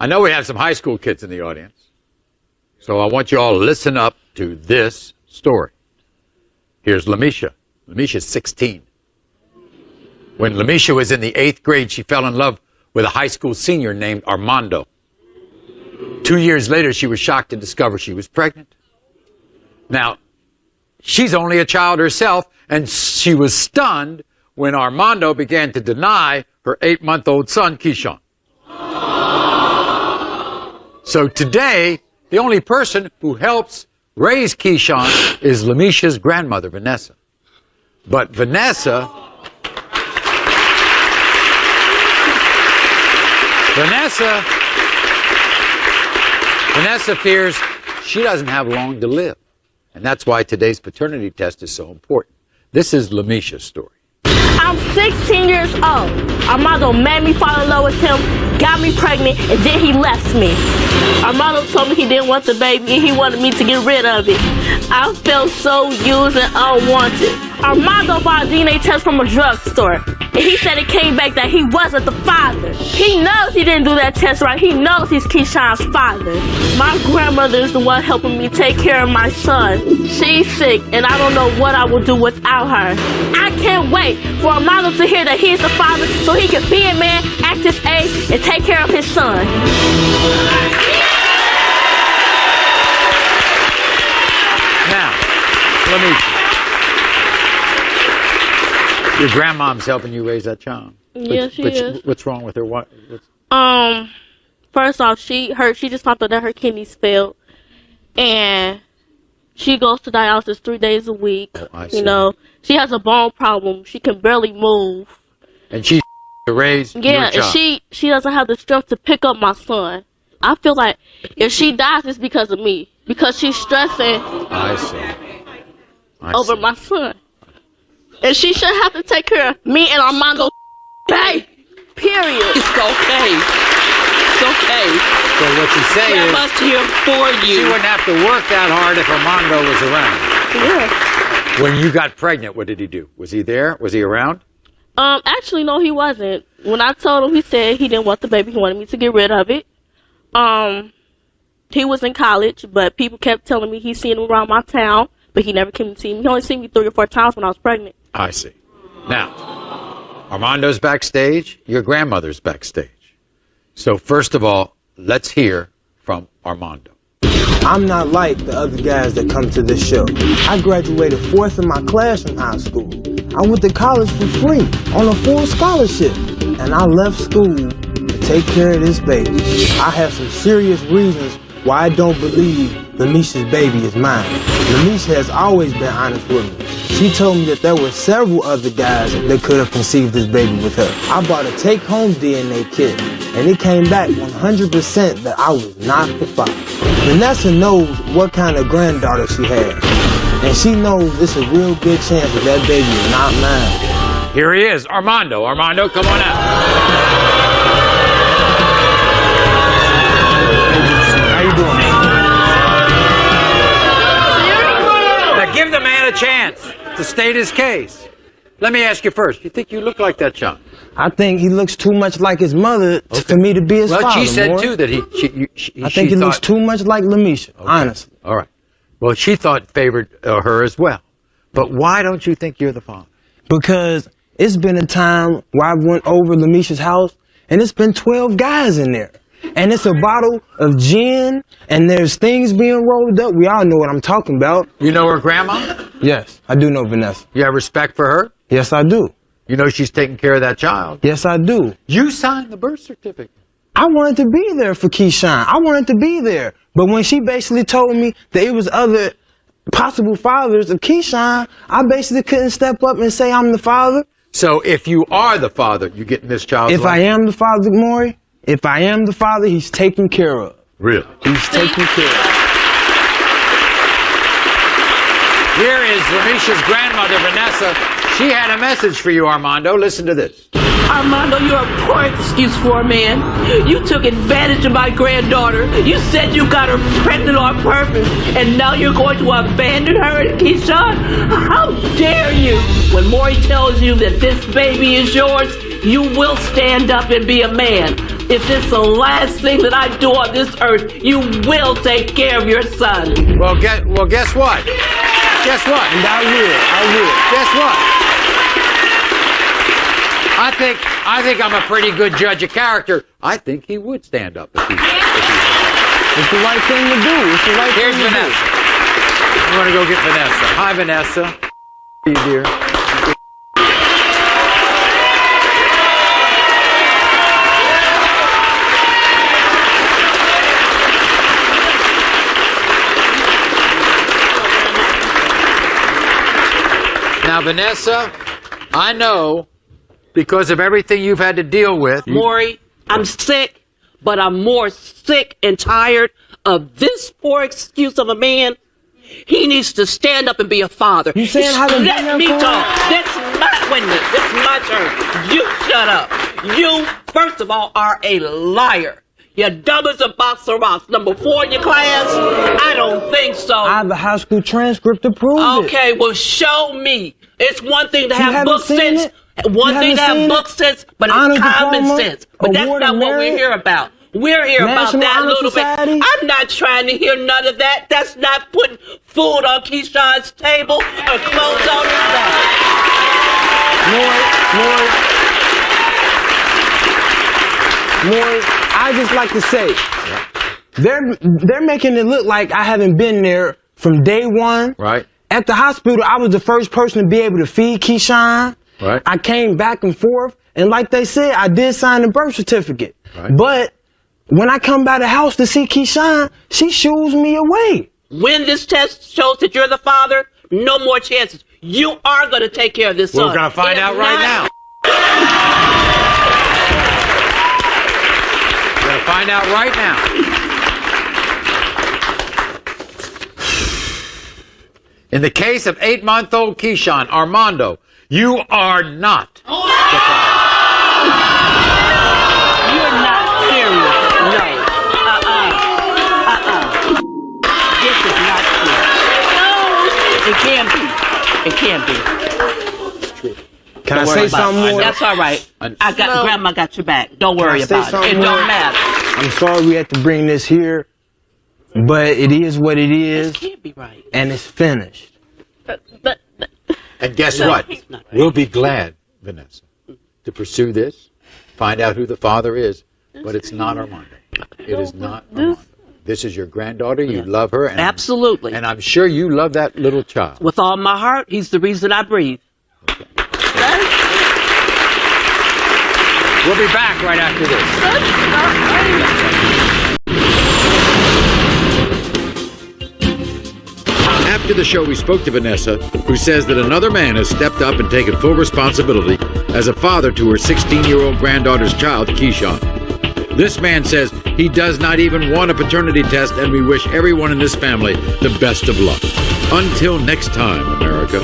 I know we have some high school kids in the audience, so I want you all to listen up to this story. Here's Lamisha. Lamisha's 16. When Lamisha was in the 8th grade, she fell in love with a high school senior named Armando. 2 years later, she was shocked to discover she was pregnant. Now, she's only a child herself, and she was stunned when Armando began to deny her 8-month-old son, Keyshawn. So today, the only person who helps raise Keyshawn is Lamisha's grandmother, Vanessa. But Vanessa fears she doesn't have long to live. And that's why today's paternity test is so important. This is Lamisha's story. I'm 16 years old. Armando made me fall in love with him, got me pregnant, and then he left me. Armando told me he didn't want the baby and he wanted me to get rid of it. I felt so used and unwanted. Armando bought a DNA test from a drugstore, and he said it came back that he wasn't the father. He knows he didn't do that test right. He knows he's Keyshawn's father. My grandmother is the one helping me take care of my son. She's sick, and I don't know what I will do without her. I can't wait for Armando to hear that he's the father so he can be a man, act his age, and take care of his son. Now, Lamisha, your grandmom's helping you raise that child. Yeah, she is. What's wrong with her? First off, she just found out that her kidneys failed, and she goes to dialysis 3 days a week. Oh, I see. You know, she has a bone problem. She can barely move. And she's to raise your child. And she doesn't have the strength to pick up my son. I feel like if she dies, it's because of me. Because she's stressing over my son. And she should have to take care of me and Armando. Hey, period. It's okay. It's okay. So what you say is Grandma's here for you. she wouldn't have to work that hard if Armando was around. Yeah. When you got pregnant, what did he do? Was he there? Was he around? Actually, no, he wasn't. When I told him, he said he didn't want the baby. He wanted me to get rid of it. He was in college, but people kept telling me he's seen him around my town, but he never came to see me. He only seen me 3 or 4 times when I was pregnant. I see. Now, Armando's backstage, your grandmother's backstage. So first of all, let's hear from Armando. I'm not like the other guys that come to this show. I graduated 4th in my class from high school. I went to college for free on a full scholarship. And I left school to take care of this baby. I have some serious reasons why I don't believe Lamisha's baby is mine. Lamisha has always been honest with me. She told me that there were several other guys that could have conceived this baby with her. I bought a take-home DNA kit, and it came back 100% that I was not the father. Vanessa knows what kind of granddaughter she has, and she knows it's a real good chance that that baby is not mine. Here he is, Armando. Armando, come on out. How you doing? Now give the man a chance to state his case. Let me ask you first. You think you look like that child? I think he looks too much like his mother for me to be his father. Well, she said, Maury. too, that I think he looks too much like Lamisha, honestly. All right. Well, she thought favored her as well. But why don't you think you're the father? Because it's been a time where I went over Lamisha's house, and it's been 12 guys in there. And it's a bottle of gin, and there's things being rolled up. We all know what I'm talking about. You know her grandma? Yes, I do know Vanessa. You have respect for her? Yes, I do. You know she's taking care of that child? Yes, I do. You signed the birth certificate. I wanted to be there for Keyshawn. I wanted to be there. But when she basically told me that it was other possible fathers of Keyshawn, I basically couldn't step up and say I'm the father. So if you are the father, you get in this child's life? If I am the father, Maury, if I am the father, he's taken care of. Really? He's taken care of. Here is Lamisha's grandmother, Vanessa. She had a message for you, Armando. Listen to this. Armando, you're a poor excuse for a man. You took advantage of my granddaughter. You said you got her pregnant on purpose, and now you're going to abandon her and Keyshawn? How dare you? When Maury tells you that this baby is yours, you will stand up and be a man. If it's the last thing that I do on this earth, you will take care of your son. Well, guess what? Guess what? And I will. Guess what? I think I'm a pretty good judge of character. I think he would stand up if he It's the right thing to do. It's the right Here's thing to Vanessa. do. I'm going to go get Vanessa. Hi, Vanessa. You dear. Now, Vanessa, I know because of everything you've had to deal with. Maury, I'm sick, but I'm more sick and tired of this poor excuse of a man. He needs to stand up and be a father. You saying how to Let me talk. Wait a minute. This is my turn. You shut up. You, first of all, are a liar. You're dumb as a box of rocks. Number 4 in your class? I don't think so. I have a high school transcript to prove it. Okay, well, show me. It's one thing to have haven't book seen sense. it? One You thing to haven't have seen book it? sense, but Honor it's common diploma, sense. But that's award not of what we're merit, here about. We're here about National that Honor little Society. bit. I'm not trying to hear none of that. That's not putting food on Keyshawn's table or clothes on his back. More, I just like to say, they're making it look like I haven't been there from day one. Right. At the hospital, I was the first person to be able to feed Keyshawn. Right. I came back and forth, and like they said, I did sign the birth certificate. Right. But when I come by the house to see Keyshawn, she shoos me away. When this test shows that you're the father, no more chances. You are going to take care of this son. We're going to find out right now. We're going to find out right now. In the case of 8-month-old Keyshawn, Armando, you are not the father. You're not serious. No. This is not true. No. It can't be. It can't be. Can I Don't say worry about something it. more? That's all right. Grandma got your back. Don't worry say about it. something It more? don't matter. I'm sorry we had to bring this here, but it is what it is, It can't be right. and it's finished. And guess No, what? he's not. We'll be glad, Vanessa, to pursue this, find out who the father is, but it's not Armando. It is not Armando. This is your granddaughter. You love her. And Absolutely. And I'm sure you love that little child. With all my heart, he's the reason I breathe. We'll be back right after this. After the show, we spoke to Vanessa, who says that another man has stepped up and taken full responsibility as a father to her 16-year-old granddaughter's child, Keyshawn. This man says he does not even want a paternity test, and we wish everyone in this family the best of luck. Until next time, America.